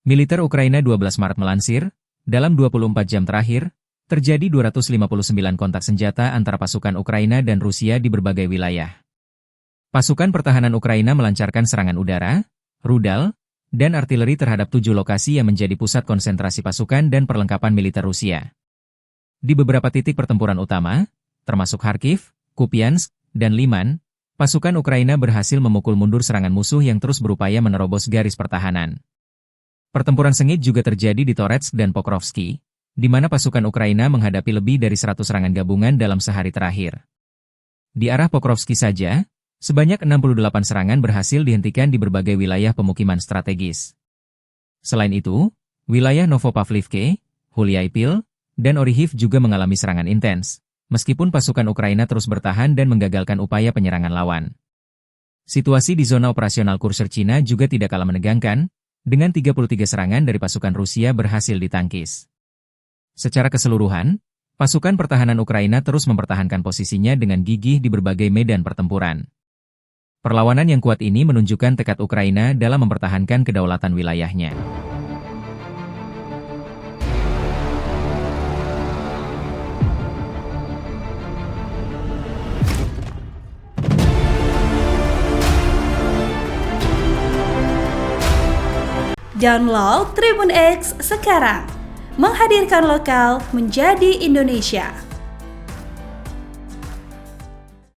Militer Ukraina 12 Maret melansir, dalam 24 jam terakhir, terjadi 259 kontak senjata antara pasukan Ukraina dan Rusia di berbagai wilayah. Pasukan pertahanan Ukraina melancarkan serangan udara, rudal, dan artileri terhadap 7 lokasi yang menjadi pusat konsentrasi pasukan dan perlengkapan militer Rusia. Di beberapa titik pertempuran utama, termasuk Kharkiv, Kupiansk, dan Liman, pasukan Ukraina berhasil memukul mundur serangan musuh yang terus berupaya menerobos garis pertahanan. Pertempuran sengit juga terjadi di Toretsk dan Pokrovsky, di mana pasukan Ukraina menghadapi lebih dari 100 serangan gabungan dalam sehari terakhir. Di arah Pokrovsky saja, sebanyak 68 serangan berhasil dihentikan di berbagai wilayah pemukiman strategis. Selain itu, wilayah Novopavlivke, Huliaipil, dan Orihiv juga mengalami serangan intens, meskipun pasukan Ukraina terus bertahan dan menggagalkan upaya penyerangan lawan. Situasi di zona operasional Kursk Cina juga tidak kalah menegangkan, dengan 33 serangan dari pasukan Rusia berhasil ditangkis. Secara keseluruhan, pasukan pertahanan Ukraina terus mempertahankan posisinya dengan gigih di berbagai medan pertempuran. Perlawanan yang kuat ini menunjukkan tekad Ukraina dalam mempertahankan kedaulatan wilayahnya. Download Tribun X sekarang, menghadirkan lokal menjadi Indonesia.